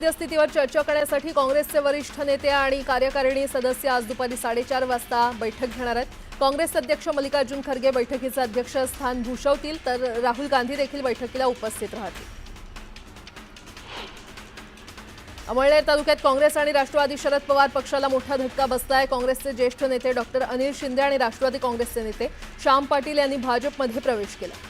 सद्यस्थितीवर चर्चा करण्यासाठी काँग्रेसचे वरिष्ठ नेते आणि कार्यकारिणी सदस्य आज दुपारी 4:30 वाजता बैठक घेणार आहेत। काँग्रेस अध्यक्ष मल्लिकार्जुन खरगे बैठकीचे अध्यक्षस्थान भूषवतील तर राहुल गांधी देखील बैठकीला उपस्थित राहतील। अमळनेर तालुक्यात काँग्रेस आणि राष्ट्रवादी शरद पवार पक्षाला मोठा धक्का बसलाय। काँग्रेसचे ज्येष्ठ नेते डॉक्टर अनिल शिंदे आणि राष्ट्रवादी काँग्रेसचे नेते श्याम पाटील यांनी भाजपमध्ये प्रवेश केला।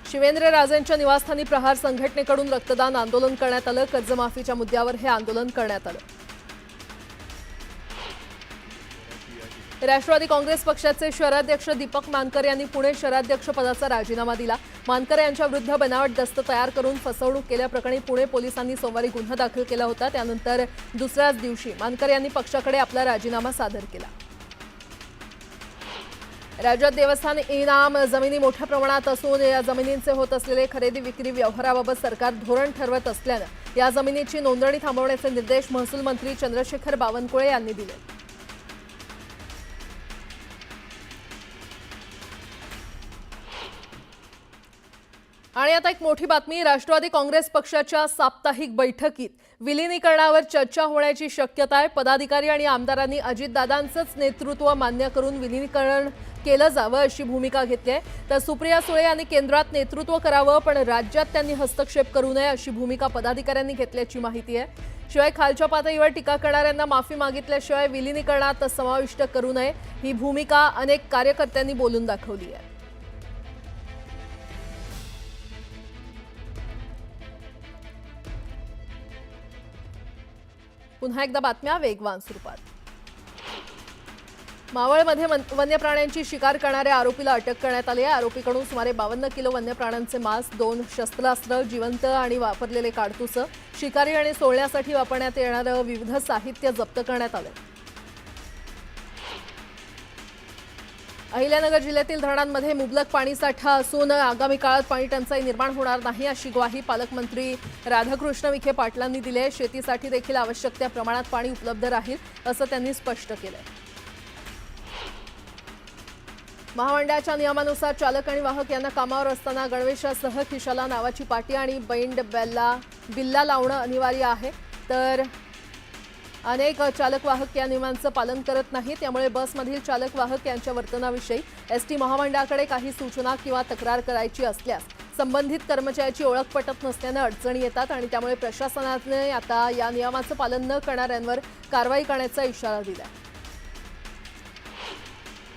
शिवेंद्रराजेंच्या निवासस्थानी प्रहार संघटनेकडून रक्तदान आंदोलन करण्यात आलं। कर्जमाफीच्या मुद्द्यावर हे आंदोलन करण्यात आलं। राष्ट्रवादी काँग्रेस पक्षाचे शहराध्यक्ष दीपक मानकर यांनी पुणे शहराध्यक्ष पदाचा राजीनामा दिला। मानकर यांच्या विरुद्ध बनावट दस्त तयार करून फसवणूक केल्याप्रकरणी पुणे पोलिसांनी सोमवारी गुन्हा दाखल केला होता। त्यानंतर दुसऱ्याच दिवशी मानकर यांनी पक्षाकडे आपला राजीनामा सादर केला। राज्यात देवस्थान इनाम जमिनी मोठ्या प्रमाणात असून या जमिनींचे होत असलेले खरेदी विक्री व्यवहाराबाबत सरकार धोरण ठरवत असल्याने या जमिनीची नोंदणी थांबवण्याचे निर्देश महसूल मंत्री चंद्रशेखर बावनकुळे यांनी दिले। आणि आता एक मोठी बातमी, राष्ट्रवादी काँग्रेस पक्षाच्या साप्ताहिक बैठकीत विलीनीकरणावर चर्चा होण्याची शक्यता आहे। पदाधिकारी आणि आमदारांनी अजितदादांचंच नेतृत्व मान्य करून विलीनीकरण केलं जावं अशी भूमिका घेतली आहे। तर सुप्रिया सुळे यांनी केंद्रात नेतृत्व करावं पण राज्यात त्यांनी हस्तक्षेप करू नये अशी भूमिका पदाधिकाऱ्यांनी घेतल्याची माहिती आहे। शिवाय खालच्या पातळीवर टीका करणाऱ्यांना माफी मागितल्याशिवाय विलीनीकरणात समाविष्ट करू नये ही भूमिका अनेक कार्यकर्त्यांनी बोलून दाखवली आहे। पुन्हा एकदा बातम्या वेगवान स्वरूपात। मावळमध्ये वन्य प्राण्यांची शिकार करणाऱ्या आरोपीला अटक करण्यात आली आहे। आरोपीकडून सुमारे 52 किलो वन्य प्राण्यांचे मांस, 2 शस्त्रास्त्र, जिवंत आणि वापरलेले काडतुस, शिकारी आणि सोडण्यासाठी वापरण्यात येणारं विविध साहित्य जप्त करण्यात आले। अहिल्यानगर जिल्ह्यातील धरणांमध्ये मुबलक पाणीसाठा असून आगामी काळात पाणी टंचाई निर्माण होणार नाही अशी ग्वाही पालकमंत्री राधाकृष्ण विखे पाटलांनी दिली आहे। शेतीसाठी देखील आवश्यक त्या प्रमाणात पाणी उपलब्ध राहील असं त्यांनी स्पष्ट केलंय। महामंडळाच्या नियमानुसार चालक आणि वाहक यांना कामावर असताना गणवेशासह खिशाला नावाची पाटी आणि बैंड बिल्ला लावणं अनिवार्य आहे। तर अनेक चालक वाहक या नियमांचं पालन करत नाहीत। त्यामुळे बसमधील चालक वाहक यांच्या वर्तनाविषयी एसटी महामंडळाकडे काही सूचना किंवा तक्रार करायची असल्यास संबंधित कर्मचाऱ्याची ओळख पटत नसल्याने अडचणी येतात आणि त्यामुळे प्रशासनाने आता या नियमाचं पालन न करणाऱ्यांवर कारवाई करण्याचा इशारा दिला।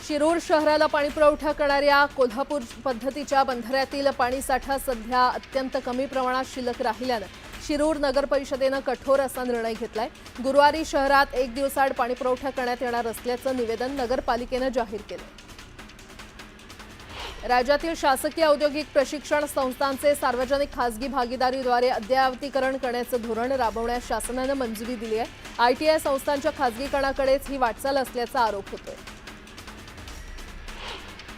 शिरूर शहराला पाणीपुरवठा करणाऱ्या कोल्हापूर पद्धतीच्या बंधाऱ्यातील पाणीसाठा सध्या अत्यंत कमी प्रमाणात शिल्लक राहिल्याने शिरूर नगर परिषदेने कठोर असा निर्णय घेतलाय। गुरुवारी शहरात 1 दिवसाआड पाणीपुरवठा करण्यात येणार असल्याचं निवेदन नगरपालिकेने जाहीर केलं। राज्यातील शासकीय औद्योगिक प्रशिक्षण संस्थांचे सार्वजनिक खासगी भागीदारीद्वारे अद्ययावतीकरण करण्याचं धोरण राबवण्यास शासनाने मंजुरी दिली आहे। आयटीआय संस्थांच्या खासगीकरणाकडेच ही वाटचाल असल्याचा आरोप होतोय।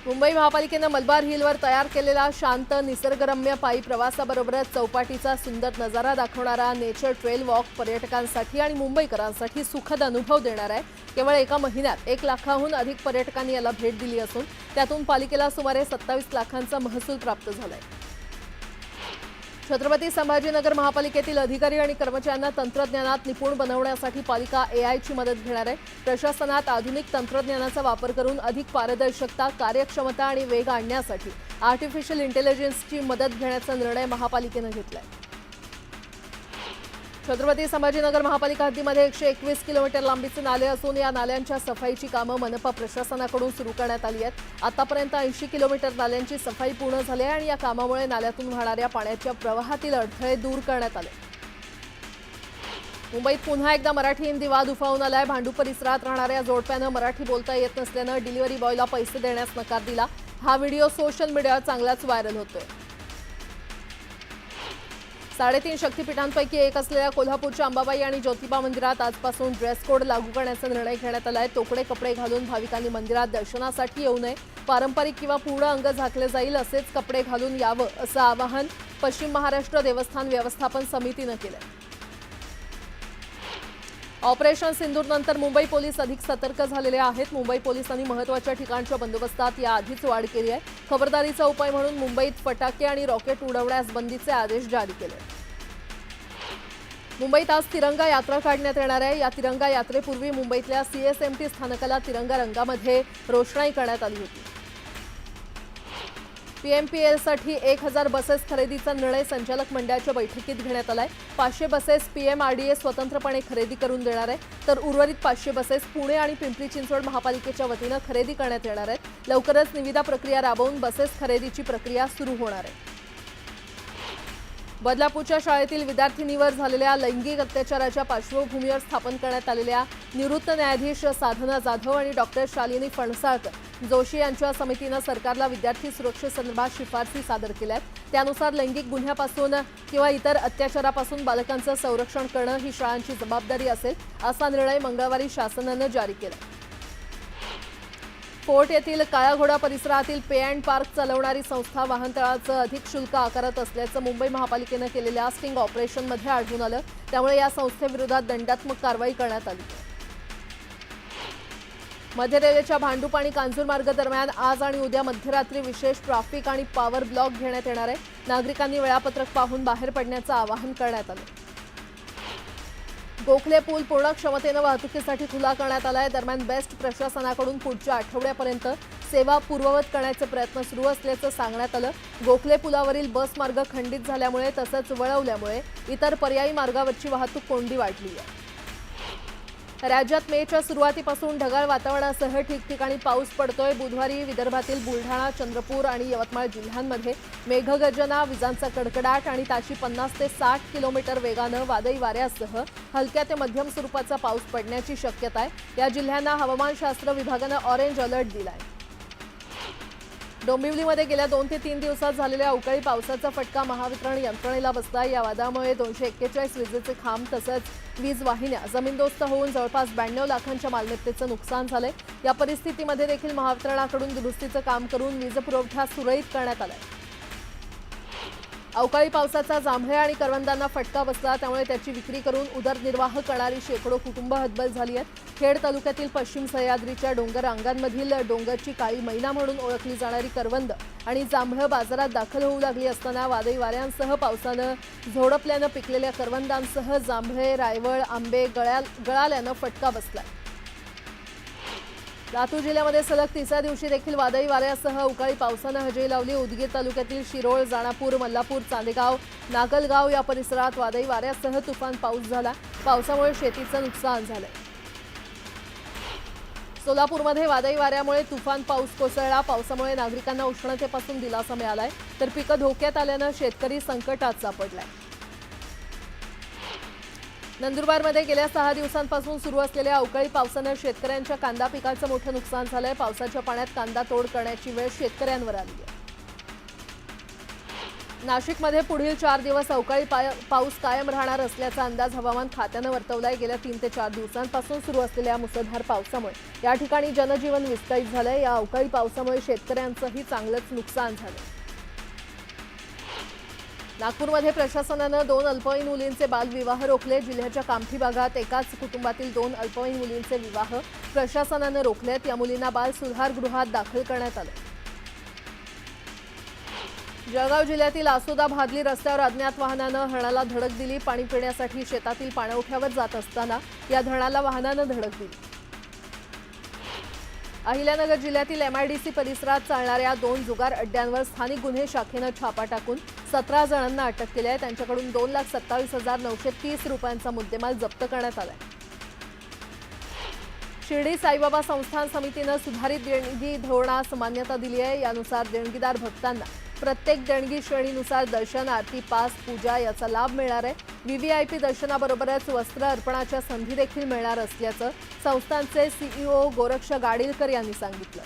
मुंबई महापालिकेने मलबार हिलवर तयार केलेला शांत निसर्गरम्य पायी प्रवासाबरोबरच चौपाटीचा सुंदर नजारा दाखवणारा नेचर ट्रेल वॉक पर्यटकांसाठी आणि मुंबईकरांसाठी सुखद अनुभव देणार आहे। केवळ एका महिन्यात 1 लाखाहून अधिक पर्यटकांनी याला भेट दिली असून त्यातून पालिकेला सुमारे 27 लाखांचा महसूल प्राप्त झालाय। छत्रपती संभाजीनगर महापालिकेतील अधिकारी आणि कर्मचाऱ्यांना तंत्रज्ञानात निपुण बनवण्यासाठी पालिका एआयची मदत घेणार आहे। प्रशासनात आधुनिक तंत्रज्ञानाचा वापर करून अधिक पारदर्शकता, कार्यक्षमता आणि वेग आणण्यासाठी आर्टिफिशियल इंटेलिजन्सची मदत घेण्याचा निर्णय महापालिकेने घेतलाय। छत्रपती संभाजीनगर महापालिका हद्दीमध्ये 121 किलोमीटर लांबीचे नाले असून या नाल्यांच्या सफाईची कामं मनपा प्रशासनाकडून सुरू करण्यात आली आहेत। आतापर्यंत 80 किलोमीटर नाल्यांची सफाई पूर्ण झाली आहे आणि या कामामुळे नाल्यातून वाहणाऱ्या पाण्याच्या प्रवाहातील अडथळे दूर करण्यात आले। मुंबईत पुन्हा एकदा मराठी हिंदी वाद उफाळून आलाय। भांडूप परिसरात राहणाऱ्या जोडप्यानं मराठी बोलता येत नसल्यानं डिलिव्हरी बॉयला पैसे देण्यास नकार दिला। हा व्हिडिओ सोशल मीडियावर चांगलाच व्हायरल होतोय। 3.5 शक्तिपीठांपैकी एक असलेल्या कोल्हापूरच्या अंबाबाई आणि ज्योतिबा मंदिरात आजपासून ड्रेस कोड लागू करण्याचा निर्णय घेण्यात आलाय। तोकडे कपडे घालून भाविकांनी मंदिरात दर्शनासाठी येऊ नये, पारंपरिक किंवा पूर्ण अंग झाकले जाईल असेच कपडे घालून यावं असं आवाहन पश्चिम महाराष्ट्र देवस्थान व्यवस्थापन समितीने केलंय। ऑपरेशन सिंदूरनंतर मुंबई पोलीस अधिक सतर्क झालेले आहेत। मुंबई पोलिसांनी महत्त्वाच्या ठिकाणच्या बंदोबस्तात याआधीच वाढ केली आहे। खबरदारीचा उपाय म्हणून मुंबईत फटाके आणि रॉकेट उडवण्यास बंदीचे आदेश जारी केले। मुंबईत आज तिरंगा यात्रा काढण्यात येणार आहे। या तिरंगा यात्रेपूर्वी मुंबईतल्या सीएसएमटी स्थानकाला तिरंगा रंगामध्ये रोषणाई करण्यात आली होती। पीएमपीएलसाठी 1000 बसेस खरेदीचा निर्णय संचालक मंडळाच्या बैठकीत घेण्यात आलाय। 500 बसेस पीएमआरडीए स्वतंत्रपणे खरेदी करून देणार आहे, तर उर्वरित 500 बसेस पुणे आणि पिंपरी चिंचवड महापालिकेच्या वतीनं खरेदी करण्यात येणार आहेत। लवकरच निविदा प्रक्रिया राबवून बसेस खरेदीची प्रक्रिया सुरू होणार आहे। बदलापूरच्या शाळेतील विद्यार्थिनीवर झालेल्या लैंगिक अत्याचाराच्या पार्श्वभूमीवर स्थापन करण्यात आलेल्या निवृत्त न्यायाधीश साधना जाधव आणि डॉक्टर शालिनी फणसाळकर जोशी यांच्या समितीनं सरकारला विद्यार्थी सुरक्षेसंदर्भात शिफारसी सादर केल्या आहेत। त्यानुसार लैंगिक गुन्ह्यापासून किंवा इतर अत्याचारापासून बालकांचं संरक्षण करणं ही शाळांची जबाबदारी असेल, असा निर्णय मंगळवारी शासनानं जारी केला। फोर्ट येथील काळा घोडा परिसरातील पे अँड पार्क चालवणारी संस्था वाहनतळाचं अधिक शुल्क आकारत असल्याचं मुंबई महापालिकेनं केलेल्या स्टिंग ऑपरेशनमध्ये आढळून आलं। त्यामुळे या संस्थेविरोधात दंडात्मक कारवाई करण्यात आली। मध्य रेल्वेच्या भांडूप आणि कांजूर मार्ग दरम्यान आज आणि उद्या मध्यरात्री विशेष ट्रॅफिक आणि पॉवर ब्लॉक घेण्यात येणार आहे। नागरिकांनी वेळापत्रक पाहून बाहेर पडण्याचं आवाहन करण्यात आलं। गोखले पूल पूर्ण क्षमतेनं वाहतुकीसाठी खुला करण्यात आलाय। दरम्यान बेस्ट प्रशासनाकडून पुढच्या आठवड्यापर्यंत सेवा पूर्ववत करण्याचे प्रयत्न सुरू असल्याचं सांगण्यात आलं। गोखले पुलावरील बस मार्ग खंडित झाल्यामुळे तसंच वळवल्यामुळे इतर पर्यायी मार्गावरची वाहतूक कोंडी वाढली आहे। राज्यात मेच्या सुरुवातीपासून ढगाळ वातावरणासह ठिकठिकाणी पाऊस पडतोय। बुधवारी विदर्भातील बुलढाणा, चंद्रपूर आणि यवतमाळ जिल्ह्यांमध्ये मेघगर्जना, विजांचा कडकडाट आणि ताशी 50 ते 60 किलोमीटर वेगानं वादळी वाऱ्यासह हलक्या ते मध्यम स्वरूपाचा पाऊस पडण्याची शक्यता आहे। या जिल्ह्यांना हवामानशास्त्र विभागानं ऑरेंज अलर्ट दिलाय। डोंबिवलीमध्ये गेल्या 2 ते 3 दिवसात झालेल्या अवकाळी पावसाचा फटका महावितरण यंत्रणेला बसला। या वादळामुळे 241 विजेचे खांब तसंच वीज वाहिन्या जमीनदोस्त होऊन जवळपास 92 लाखांच्या मालमत्तेचं नुकसान झालंय। या परिस्थितीमध्ये देखील महावितरणाकडून दुरुस्तीचं काम करून वीज पुरवठा सुरळीत करण्यात आलाय। अवकाळी पावसाचा जांभळे आणि करवंदांना फटका बसला, त्यामुळे त्याची विक्री करून उदरनिर्वाह करणारी शेकडो कुटुंब हतबल झाली आहेत। खेड तालुक्यातील पश्चिम सह्याद्रीच्या डोंगर रांगांमधील डोंगरची काळी मैना म्हणून ओळखली जाणारी करवंद आणि जांभळं बाजारात दाखल होऊ लागली असताना वादळी वाऱ्यांसह पावसानं झोडपल्यानं पिकलेल्या करवंदांसह जांभळे, रायवळ, आंबे गळाल्यानं फटका बसलाय। लातूर जिल्ह्यामध्ये सलग तिसऱ्या दिवशी देखील वादळी वाऱ्यासह अवकाळी पावसानं हजेरी लावली। उदगीर तालुक्यातील शिरोळ, जाणापूर, मल्लापूर, चांदेगाव, नागलगाव या परिसरात वादळी वाऱ्यासह तुफान पाऊस झाला। पावसामुळे शेतीचं नुकसान झालंय। सोलापूरमध्ये वादळी वाऱ्यामुळे तुफान पाऊस कोसळला। पावसामुळे नागरिकांना उष्णतेपासून दिलासा मिळालाय, तर पिकं धोक्यात आल्यानं शेतकरी संकटात सापडलाय। नंदुरबारमध्ये गेल्या 6 दिवसांपासून सुरू असलेल्या अवकाळी पावसानं शेतकऱ्यांच्या कांदा पिकाचं मोठं नुकसान झालंय। पावसाच्या पाण्यात कांदा तोड करण्याची वेळ शेतकऱ्यांवर आली आहे। नाशिकमध्ये पुढील 4 दिवस अवकाळी पाऊस कायम राहणार असल्याचा अंदाज हवामान खात्यानं वर्तवलाय। गेल्या 3 ते 4 दिवसांपासून सुरू असलेल्या मुसळधार पावसामुळे या ठिकाणी जनजीवन विस्कळीत झालंय। या अवकाळी पावसामुळे शेतकऱ्यांचंही चांगलंच नुकसान झालंय। नागपूरमध्ये प्रशासनानं 2 अल्पवयीन मुलींचे बालविवाह रोखले। जिल्ह्याच्या कामठी भागात एकाच कुटुंबातील 2 अल्पवयीन मुलींचे विवाह प्रशासनानं रोखलेत। या मुलींना बाल सुधारगृहात दाखल करण्यात आलं। जळगाव जिल्ह्यातील आसोदा भादली रस्त्यावर अज्ञात वाहनानं हरणाला धडक दिली। पाणी पिण्यासाठी शेतातील पाणवठ्यावर जात असताना या हरणाला वाहनानं धडक दिली। अहिल्यानगर जिल्ह्यातील एमआयडीसी परिसरात चालणाऱ्या 2 जुगार अड्ड्यांवर स्थानिक गुन्हे शाखेनं छापा टाकून 17 जणांना अटक केली आहे। त्यांच्याकडून 2,27,930 रुपयांचा मुद्देमाल जप्त करण्यात आलाय। शिर्डी साईबाबा संस्थान समितीनं सुधारित देणगी धोरणास मान्यता दिली आहे। यानुसार देणगीदार भक्तांना प्रत्येक देणगी श्रेणीनुसार दर्शन, आरती, पास, पूजा याचा लाभ मिळणार आहे। व्हीव्हीआयपी दर्शनाबरोबरच वस्त्र अर्पणाच्या संधी देखील मिळणार असल्याचं संस्थानचे सीईओ गोरक्ष गाडीलकर यांनी सांगितलं।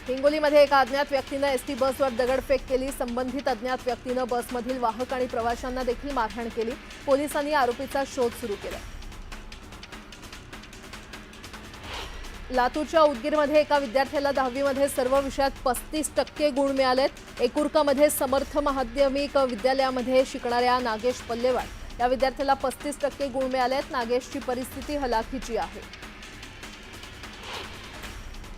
हिंगोलीमध्ये एका अज्ञात व्यक्तीनं एसटी बसवर दगडफेक केली। संबंधित अज्ञात व्यक्तीनं बसमधील वाहक आणि प्रवाशांना देखील मारहाण केली। पोलिसांनी आरोपीचा शोध सुरू केला। लातूरच्या उदगीरमध्ये एका विद्यार्थ्याला 10वी मध्ये सर्व विषयात 35% गुण मिळालेत। एकुर्कामध्ये समर्थ माध्यमिक विद्यालयामध्ये शिकणाऱ्या नागेश पल्लेवाड या विद्यार्थ्याला 35% गुण मिळालेत। नागेशची परिस्थिती हलाखीची आहे।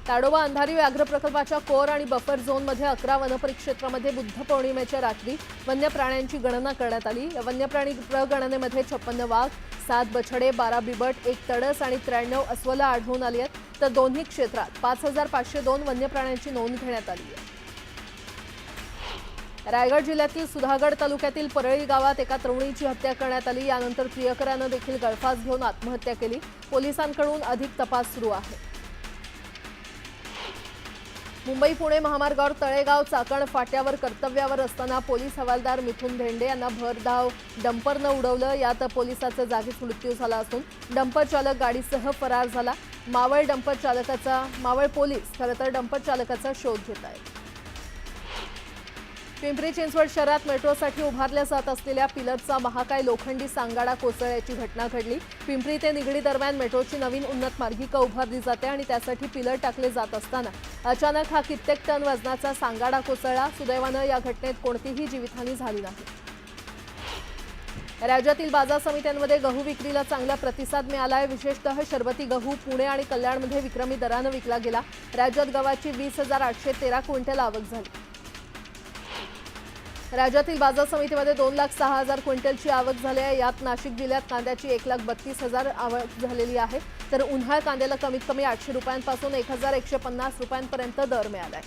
ताडोबा अंधारी व्याघ्र प्रकल्पाच्या कोर आणि बफर झोनमध्ये 11 वनपरिक्षेत्रामध्ये बुद्ध पौर्णिमेच्या रात्री वन्य प्राण्यांची गणना करण्यात आली। या वन्यप्राणी प्रगणनेमध्ये 56 वाघ, 7 बछडे, 12 बिबट, 1 तडस आणि 93 अस्वलं आढळून आली आहेत, तर दोन्ही क्षेत्रात 5502 वन्यप्राण्यांची नोंद घेण्यात आली आहे। रायगड जिल्ह्यातील सुधागड तालुक्यातील परळी गावात एका तरुणीची हत्या करण्यात आली। यानंतर प्रियकरानं देखील गळफास घेऊन आत्महत्या केली। पोलिसांकडून अधिक तपास सुरू आहे। मुंबई पुणे महामार्गावर तळेगाव चाकण फाट्यावर कर्तव्यावर असताना पोलीस हवालदार मिथुन धेंडे यांना भरधाव डंपरनं उडवलं। यात पोलिसाचा जागीच मृत्यू झाला असून डंपर चालक गाडीसह फरार झाला। मावळ पोलीस खरं तर डंपर चालकाचा शोध घेत आहेत। पिंपरी चिंचवड शहरात मेट्रोसाठी उभारल्या जात असलेल्या पिलरचा महाकाय लोखंडी सांगाडा कोसळल्याची घटना घडली। पिंपरी ते निगडी दरम्यान मेट्रोची नवीन उन्नत मार्गिका उभारली जाते आणि त्यासाठी पिलर टाकले जात असताना अचानक हा कित्येक टन वजनाचा सांगाडा कोसळला। सुदैवानं या घटनेत कोणतीही जीवितहानी झाली नाही। राज्यातील बाजार समित्यांमध्ये गहू विक्रीला चांगला प्रतिसाद मिळाला आहे। विशेषतः शरबती गहू पुणे आणि कल्याणमध्ये विक्रमी दरानं विकला गेला। राज्यात गव्हाची 20,813 क्विंटल आवक झाली। राज्यातील बाजार समितीमध्ये 2,06,000 क्विंटलची आवक झाली आहे। यात नाशिक जिल्ह्यात कांद्याची 1,32,000 आवक झालेली आहे, तर उन्हाळ कांद्याला कमीत कमी 800 रुपयांपासून 1,150 रुपयांपर्यंत दर मिळाला आहे।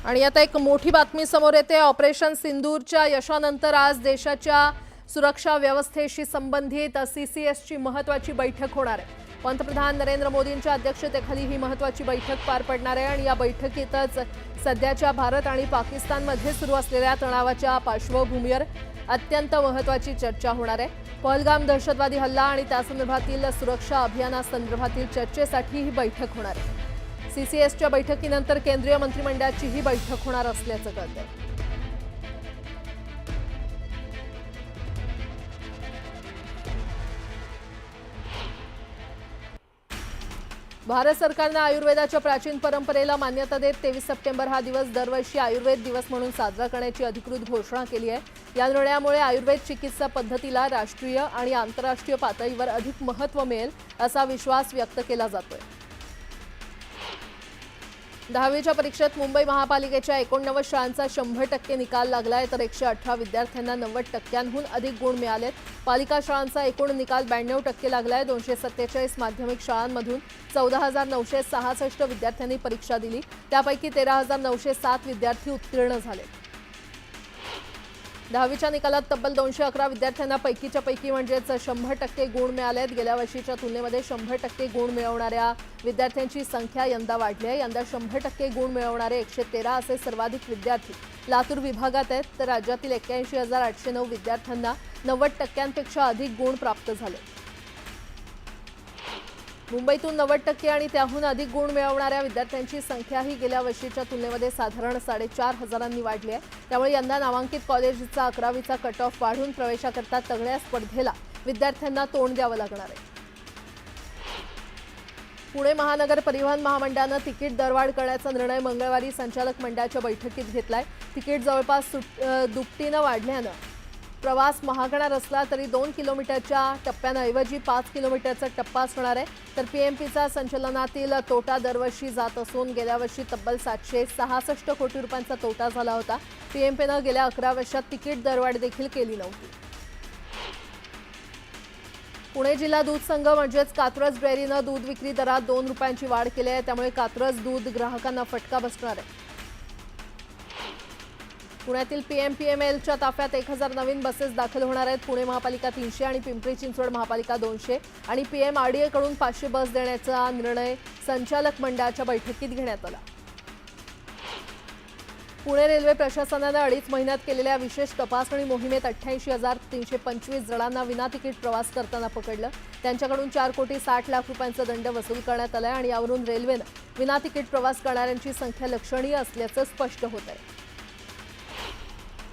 आणि आता एक मोठी बातमी समोर येते। ऑपरेशन सिंदूरच्या यशानंतर आज देशाच्या सुरक्षा व्यवस्थेशी संबंधित CCSची महत्त्वाची बैठक होणार आहे। पंतप्रधान नरेंद्र मोदींच्या अध्यक्षतेखाली ही महत्त्वाची बैठक पार पडणार आहे आणि या बैठकीतच सध्याच्या भारत आणि पाकिस्तानमध्ये सुरू असलेल्या तणावाच्या पार्श्वभूमीवर अत्यंत महत्त्वाची चर्चा होणार आहे। पहलगाम दहशतवादी हल्ला आणि त्यासंदर्भातील सुरक्षा अभियानासंदर्भातील चर्चेसाठी ही बैठक होणार आहे। CCSच्या बैठकीनंतर केंद्रीय मंत्रिमंडळाची ही बैठक होणार असल्याचं कळतंय। भारत सरकारने आयुर्वेदाच्या प्राचीन परंपरेला मान्यता देत 23 सप्टेंबर हा दिवस दरवर्षी आयुर्वेद दिवस म्हणून साजरा करण्याची अधिकृत घोषणा केली आहे। या निर्णयामुळे आयुर्वेद चिकित्सा पद्धतीला राष्ट्रीय आणि आंतरराष्ट्रीय पातळीवर अधिक महत्त्व मिळेल असा विश्वास व्यक्त केला जातोय। 10वीच्या परीक्षेत मुंबई महापालिकेच्या 89 शाळांचा 100% निकाल लागलाय, तर 118 विद्यार्थ्यांना 90%हून अधिक गुण मिळालेत। पालिका शाळांचा एकूण निकाल 92% लागलाय। 247 माध्यमिक शाळांमधून 14,966 विद्यार्थ्यांनी परीक्षा दिली, त्यापैकी 13,907 विद्यार्थी उत्तीर्ण झाले। 10वीच्या निकालात तब्बल 211 विद्यार्थ्यांना पैकीच्या पैकी म्हणजेच 100% गुण मिळालेत। गेल्या वर्षीच्या तुलनेमध्ये 100% गुण मिळवणाऱ्या विद्यार्थ्यांची संख्या यंदा वाढली आहे। यंदा 100% गुण मिळवणारे 113 असे सर्वाधिक विद्यार्थी लातूर विभागात आहेत, तर राज्यातील 81,809 विद्यार्थ्यांना 90%पेक्षा अधिक गुण प्राप्त झाले। मुंबईतून 90% आणि त्याहून अधिक गुण मिळवणाऱ्या विद्यार्थ्यांची संख्याही गेल्या वर्षीच्या तुलनेमध्ये साधारण 4,500 वाढली आहे। त्यामुळे यंदा नामांकित कॉलेजचा 11वीचा कट ऑफ वाढून प्रवेशाकरता तगड्या स्पर्धेला विद्यार्थ्यांना तोंड द्यावं लागणार आहे। पुणे महानगर परिवहन महामंडळानं तिकीट दरवाढ करण्याचा निर्णय मंगळवारी संचालक मंडळाच्या बैठकीत घेतलाय। तिकीट जवळपास दुपटीनं वाढल्यानं प्रवास महागणार असला तरी 2 किलोमीटरच्या टप्प्यांऐवजी 5 किलोमीटरचा टप्पा असणार आहे, तर PMPचा संचलनातील तोटा दरवर्षी जात असून गेल्या वर्षी तब्बल 766 कोटी रुपयांचा तोटा झाला होता। PMPनं गेल्या 11 वर्षात तिकीट दरवाढ देखील केली नव्हती। पुणे जिल्हा दूध संघ म्हणजेच कात्रज डेअरीनं दूध विक्री दरात 2 रुपयांची वाढ केली आहे, त्यामुळे कात्रज दूध ग्राहकांना फटका बसणार आहे। पुण्यातील PMPMLच्या ताफ्यात 1000 नवीन बसेस दाखल होणार आहेत। पुणे महापालिका 300 आणि पिंपरी चिंचवड महापालिका 200 आणि PMRDA कडून 500 बस देण्याचा निर्णय संचालक मंडळाच्या बैठकीत घेण्यात आला। पुणे रेल्वे प्रशासनानं 2.5 महिन्यात केलेल्या विशेष तपासणी मोहिमेत 88,325 जणांना विनातिकीट प्रवास करताना पकडलं। त्यांच्याकडून 4,60,00,000 रुपयांचा दंड वसूल करण्यात आलाय आणि यावरून रेल्वेनं विनातिकीट प्रवास करणाऱ्यांची संख्या लक्षणीय असल्याचं स्पष्ट होत आहे।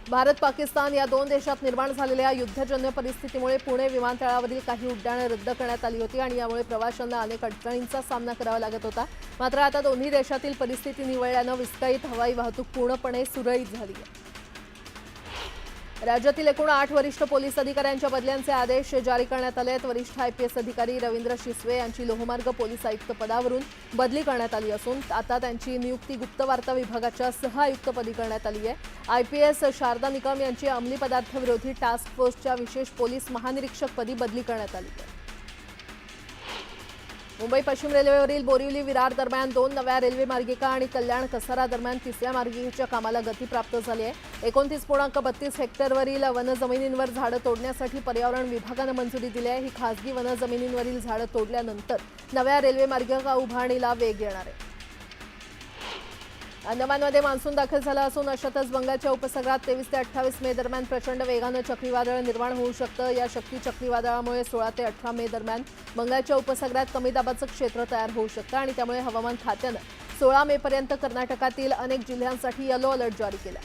भारत पाकिस्तान या दोन देशात निर्माण झालेल्या युद्धजन्य परिस्थितीमुळे पुणे विमानतळावरील काही उड्डाणं रद्द करण्यात आली होती आणि यामुळे प्रवाशांना अनेक अडचणींचा सामना करावा लागत होता। मात्र आता दोन्ही देशातील परिस्थिती निवळल्यानं विस्कळीत हवाई वाहतूक पूर्णपणे सुरळीत झाली आहे। राज्यातील एकूण 8 वरिष्ठ पोलीस अधिकाऱ्यांच्या बदल्यांचे आदेश जारी करण्यात आले आहेत। वरिष्ठ आयपीएस अधिकारी रवींद्र शिसवे यांची लोहमार्ग पोलीस आयुक्त पदावरून बदली करण्यात आली असून आता त्यांची नियुक्ती गुप्तवार्ता विभागाच्या सहआयुक्तपदी करण्यात आली आहे। आयपीएस शारदा निकम यांची अंमली पदार्थ विरोधी टास्क फोर्सच्या विशेष पोलीस महानिरीक्षकपदी बदली करण्यात आली आहे। मुंबई पश्चिम रेल्वेवरील बोरिवली विरार दरम्यान 2 नव्या रेल्वे मार्गिका आणि कल्याण कसारा दरम्यान 3ऱ्या मार्गिकेच्या कामाला गती प्राप्त झाली आहे। 29.32 हेक्टरवरील वनजमिनींवर झाडं तोडण्यासाठी पर्यावरण विभागानं मंजुरी दिली आहे। ही खासगी वनजमिनींवरील झाडं तोडल्यानंतर नव्या रेल्वे मार्गिका उभारणीला वेग येणार आहे। अंदमानमध्ये मान्सून दाखल झाला असून अशातच बंगालच्या उपसागरात 23 ते 28 मे दरम्यान प्रचंड वेगानं चक्रीवादळ निर्माण होऊ शकतं। या शक्ती चक्रीवादळामुळे 16 ते 18 मे दरम्यान बंगालच्या उपसागरात कमी दाबाचं क्षेत्र तयार होऊ शकतं आणि त्यामुळे हवामान खात्यानं 16 मे पर्यंत कर्नाटकातील अनेक जिल्ह्यांसाठी येलो अलर्ट जारी केला।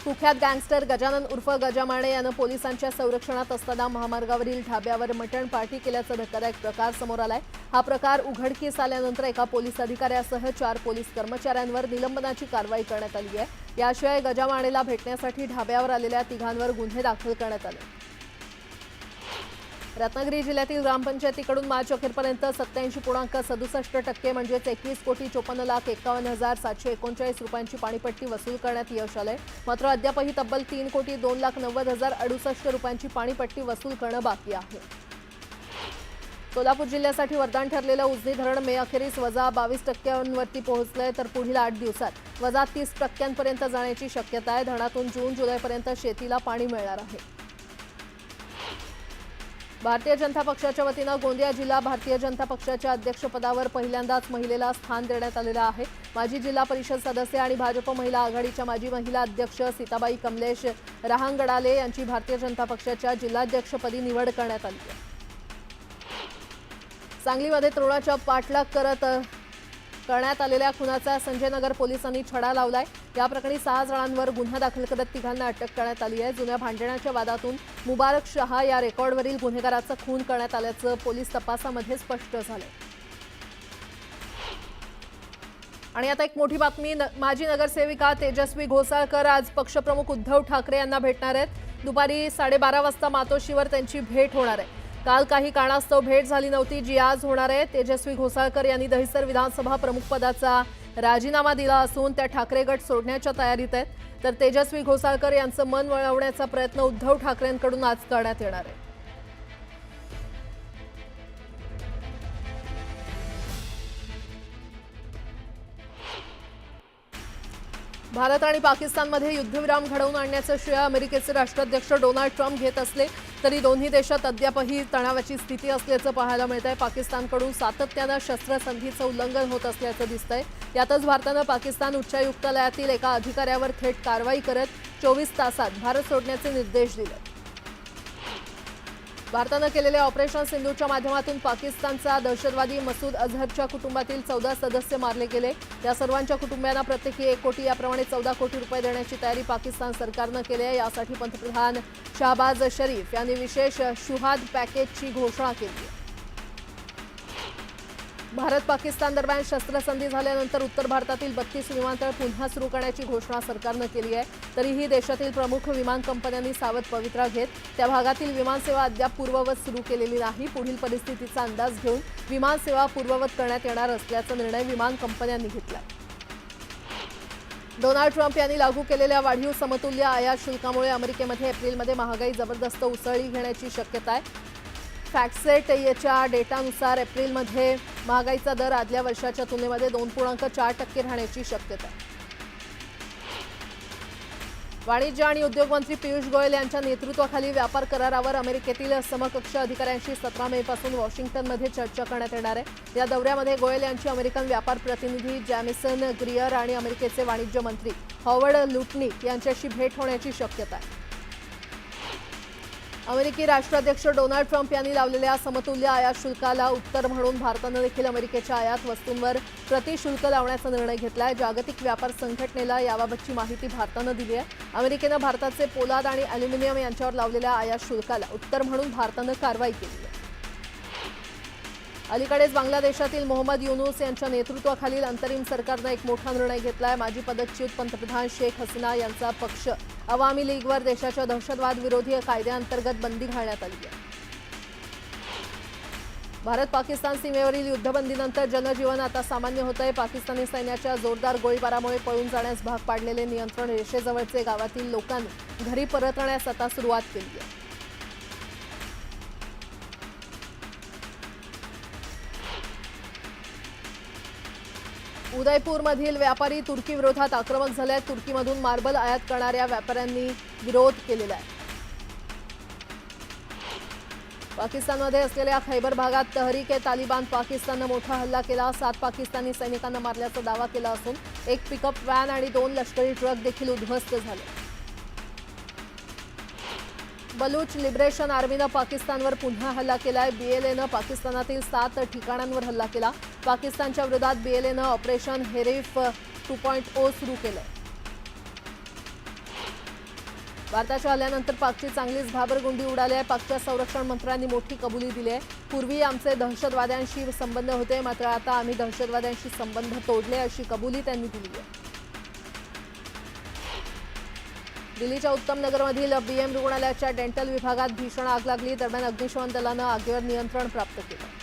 कुख्यात गँगस्टर गजानन उर्फ गजा माने यानं पोलिसांच्या संरक्षणात असताना महामार्गावरील ढाब्यावर मटण पार्टी केल्याचा धक्कादायक प्रकार समोर आलाय। हा प्रकार उघडकीस आल्यानंतर एका पोलीस अधिकाऱ्यासह 4 पोलीस कर्मचाऱ्यांवर निलंबनाची कारवाई करण्यात आली आहे। याशिवाय गजा मानेला भेटण्यासाठी ढाब्यावर आलेल्या तिघांवर गुन्हे दाखल करण्यात आले। रत्नागिरी जिल्ह्यातील ग्रामपंचायतीकडून मार्च अखेरपर्यंत 87.67% म्हणजे 21,54,51,739 रुपयांची पाणीपट्टी वसूल करण्यात यश आलंय। मात्र अद्यापही तब्बल 3,02,90,068 रुपयांची पाणीपट्टी वसूल करणं बाकी आहे। सोलापूर जिल्ह्यासाठी वरदान ठरलेलं उजनी धरण मे अखेरीस -22% पोहोचलंय तर पुढील 8 दिवसात -30% जाण्याची शक्यता आहे। धरणातून जून जुलैपर्यंत शेतीला पाणी मिळणार आहे। भारतीय जनता पक्षाच्या वतीनं गोंदिया जिल्हा भारतीय जनता पक्षाच्या अध्यक्षपदावर पहिल्यांदाच महिलेला स्थान देण्यात आलेलं आहे। माजी जिल्हा परिषद सदस्य आणि भाजप महिला आघाडीच्या माजी महिला अध्यक्ष सीताबाई कमलेश रहांगडाले यांची भारतीय जनता पक्षाच्या जिल्हाध्यक्षपदी निवड करण्यात आली आहे। सांगलीमध्ये तरुणाच्या पाठलाग करण्यात आलेल्या खुनाचा संजयनगर पोलिसांनी छडा लावलाय। या प्रकरणी 6 जणांवर गुन्हा दाखल करत तिघांना अटक करण्यात आली आहे। जुन्या भांडणाच्या वादातून मुबारक शहा या रेकॉर्डवरील गुन्हेगाराचा खून करण्यात आल्याचं पोलीस तपासामध्ये स्पष्ट झालंय। आणि आता एक मोठी बातमी, माजी नगरसेविका तेजस्वी घोसाळकर आज पक्षप्रमुख उद्धव ठाकरे यांना भेटणार आहेत। दुपारी 12:30 वाजता मातोश्रीवर त्यांची भेट होणार आहे। काल काही कारणास्तव भेट झाली नव्हती, जी आज होणार आहे। तेजस्वी घोसाळकर यांनी दहिसर विधानसभा प्रमुखपदाचा राजीनामा दिला असून त्या ठाकरे गट सोडण्याच्या तयारीत आहेत। तर तेजस्वी घोसाळकर यांचं मन वळवण्याचा प्रयत्न उद्धव ठाकरेंकडून आज करण्यात येणार आहे। भारत आणि पाकिस्तानमध्ये युद्धविराम घडवून आणण्याचं श्रेय अमेरिकेचे राष्ट्राध्यक्ष डोनाल्ड ट्रम्प घेत असले तरी दोन्ही देशात अद्यापही तणावाची स्थिती असल्याचं पाहायला मिळतंय। पाकिस्तानकडून सातत्यानं शस्त्रसंधीचं उल्लंघन होत असल्याचं दिसतंय। यातच भारतानं पाकिस्तान उच्चायुक्तालयातील एका अधिकाऱ्यावर थेट कारवाई करत 24 तासात भारत सोडण्याचे निर्देश दिले। भारतानं केलेल्या ऑपरेशन सिंधूच्या माध्यमातून पाकिस्तानचा दहशतवादी मसूद अझहरच्या कुटुंबातील 14 सदस्य मारले गेले। या सर्वांच्या कुटुंबियांना प्रत्येकी 1 कोटी याप्रमाणे 14 कोटी रुपये देण्याची तयारी पाकिस्तान सरकारनं केली आहे। यासाठी पंतप्रधान शहबाज शरीफ यांनी विशेष शुहाद पॅकेजची घोषणा केली आहे। भारत पाकिस्तान दरम्यान शस्त्रसंधी झाल्यानंतर उत्तर भारतातील 32 विमानतळ पुन्हा सुरू करण्याची घोषणा सरकारनं केली आहे। तरीही देशातील प्रमुख विमान कंपन्यांनी सावध पवित्रा घेत त्या भागातील विमानसेवा अद्याप पूर्ववत सुरू केलेली नाही। पुढील परिस्थितीचा अंदाज घेऊन विमानसेवा पूर्ववत करण्यात येणार असल्याचा निर्णय विमान कंपन्यांनी घेतला। डोनाल्ड ट्रम्प यांनी लागू केलेल्या वाढीव समतुल्य आयात शुल्कामुळे अमेरिकेमध्ये एप्रिलमध्ये महागाई जबरदस्त उसळी घेण्याची शक्यता आहे। फॅक्टसेट याच्या डेटानुसार एप्रिलमध्ये महागाईचा दर आदल्या वर्षाच्या तुलनेमध्ये 2.4% राहण्याची शक्यता आहे। वाणिज्य आणि उद्योग मंत्री पियुष गोयल यांच्या नेतृत्वाखाली व्यापार करारावर अमेरिकेतील समकक्ष अधिकाऱ्यांशी 17 मे पासून वॉशिंग्टनमध्ये चर्चा करण्यात येणार आहे। या दौऱ्यामध्ये गोयल यांची अमेरिकन व्यापार प्रतिनिधी जॅमिसन ग्रियर आणि अमेरिकेचे वाणिज्य मंत्री हॉवर्ड लुटनिक यांच्याशी भेट होण्याची शक्यता आहे। अमेरिकी राष्ट्राध्यक्ष डोनाल्ड ट्रम्प यांनी लावलेल्या समतुल्य आयात शुल्काला उत्तर म्हणून भारतानं देखील अमेरिकेच्या आयात वस्तूंवर प्रतिशुल्क लावण्याचा निर्णय घेतलाय। जागतिक व्यापार संघटनेला याबाबतची माहिती भारतानं दिली आहे। अमेरिकेनं भारताचे पोलाद आणि अॅल्युमिनियम यांच्यावर लावलेल्या आयात शुल्काला उत्तर म्हणून भारतानं कारवाई केली आहे। अलीकडेच बांगलादेशातील मोहम्मद युनूस यांच्या नेतृत्वाखालील अंतरिम सरकारनं एक मोठा निर्णय घेतलाय। माजी पदच्युत पंतप्रधान शेख हसीना यांचा पक्ष अवामी लीगवर देशाच्या दहशतवाद विरोधी कायद्याअंतर्गत बंदी घालण्यात आली आहे। भारत पाकिस्तान सीमेवरील युद्धबंदीनंतर जनजीवन आता सामान्य होतंय। पाकिस्तानी सैन्याच्या जोरदार गोळीबारामुळे पळून जाण्यास भाग पाडलेले नियंत्रण रेषेजवळचे गावातील लोकांनी घरी परतण्यास आता सुरुवात केली आहे। उदयपूरमधील व्यापारी तुर्की विरोधात आक्रमक झाले आहेत। तुर्कीमधून मार्बल आयात करणाऱ्या व्यापाऱ्यांनी विरोध केलेला आहे। पाकिस्तानमध्ये असलेल्या खैबर भागात तहरीक-ए-तालिबान पाकिस्ताननं मोठा हल्ला केला। 7 पाकिस्तानी सैनिकांना मारल्याचा दावा केला असून एक पिकअप व्हॅन आणि 2 लष्करी ट्रक देखील उद्ध्वस्त झाले। बलूच लिबरेशन आर्मीनं पाकिस्तानवर पुन्हा हल्ला केलाय। बीएलएनं पाकिस्तानातील 7 ठिकाणांवर हल्ला केला। पाकिस्तानच्या विरोधात बीएलएनं ऑपरेशन हेरीफ 2.0 सुरू केलंय। भारताच्या हल्ल्यानंतर पाकची चांगलीच घाबरगुंडी उडाली आहे। पाकच्या संरक्षण मंत्र्यांनी मोठी कबुली दिली आहे। पूर्वी आमचे दहशतवाद्यांशी संबंध होते, मात्र आता आम्ही दहशतवाद्यांशी संबंध तोडले, अशी कबुली त्यांनी दिली आहे। दिल्लीच्या उत्तम नगरमधील बीएम रुग्णालयाच्या डेंटल विभागात भीषण आग लागली। दरम्यान अग्निशमन दलानं आगीवर नियंत्रण प्राप्त केलं।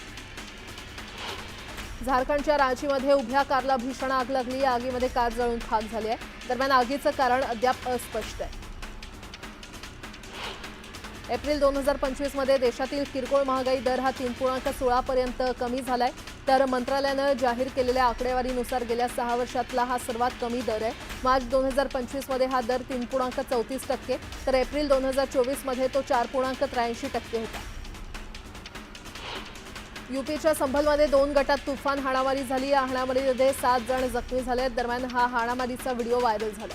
झारखंडच्या रांचीमध्ये उभ्या कारला भीषण आग लागली। या आगीमध्ये कार जळून खाक झाली आहे। दरम्यान आगीचं कारण अद्याप अस्पष्ट आहे। एप्रिल 2025 मध्ये देशातील किरकोळ महागाई दर हा 3.16 पर्यंत कमी झालाय। तर मंत्रालयानं जाहीर केलेल्या आकडेवारीनुसार गेल्या 6 वर्षातला हा सर्वात कमी दर आहे। मार्च 2025 मध्ये हा दर 3.34%, तर एप्रिल 2024 मध्ये तो 4.83% होता। यूपीच्या संभलमध्ये 2 गटात तुफान हाणामारी झाली। या हाणामारीमध्ये 7 जण जखमी झाले। दरम्यान हा हाणामारीचा व्हिडिओ व्हायरल झाला।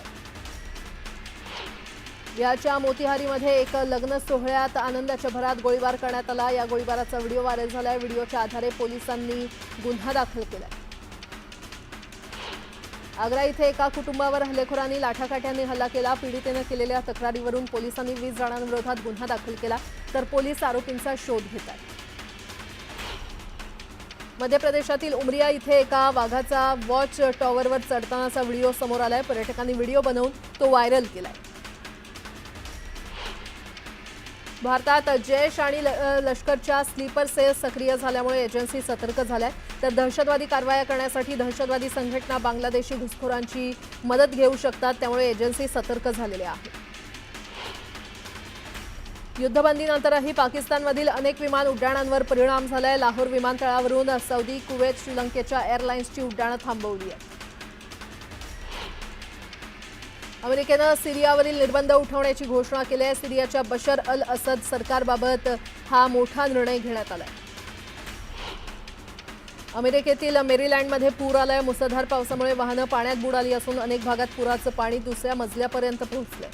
बिहारच्या मोतीहारीमध्ये एक लग्न सोहळ्यात आनंदाच्या भरात गोळीबार करण्यात आला। या गोळीबाराचा व्हिडिओ व्हायरल झालाय। व्हिडिओच्या आधारे पोलिसांनी गुन्हा दाखल केलाय। आग्रा इथे एका कुटुंबावर हल्लेखोरांनी लाठाकाठ्यांनी हल्ला केला। पीडितेनं केलेल्या तक्रारीवरून पोलिसांनी 20 जणांविरोधात गुन्हा दाखल केला, तर पोलीस आरोपींचा शोध घेत आहेत। मध्य प्रदेशातील उमरिया इथे एका वाघाचा वॉच टॉवरवर चढतानाचा व्हिडिओ समोर आलाय। पर्यटकांनी व्हिडिओ बनवून तो व्हायरल केलाय। भारतात जैश आणि लष्करच्या स्लीपर सेल्स सक्रिय झाल्यामुळे एजन्सी सतर्क झाल्या, तर दहशतवादी कारवाया करण्यासाठी दहशतवादी संघटना बांगलादेशी घुसखोरांची मदत घेऊ शकतात, त्यामुळे एजन्सी सतर्क झालेल्या आहेत। युद्धबंदीनंतरही पाकिस्तानमधील अनेक विमान उड्डाणांवर परिणाम झालाय। लाहोर विमानतळावरून सौदी, कुवेत, श्रीलंकेच्या एअरलाइन्सची उड्डाणं थांबवली आहेत। अमेरिकेनं सिरियावरील निर्बंध उठवण्याची घोषणा केली आहे। सिरियाच्या बशर अल असद सरकारबाबत हा मोठा निर्णय घेण्यात आलाय। अमेरिकेतील मेरीलँडमध्ये पूर आलाय। मुसळधार पावसामुळे वाहनं पाण्यात बुडाली असून अनेक भागात पुराचं पाणी दुसऱ्या मजल्यापर्यंत पोहोचलंय।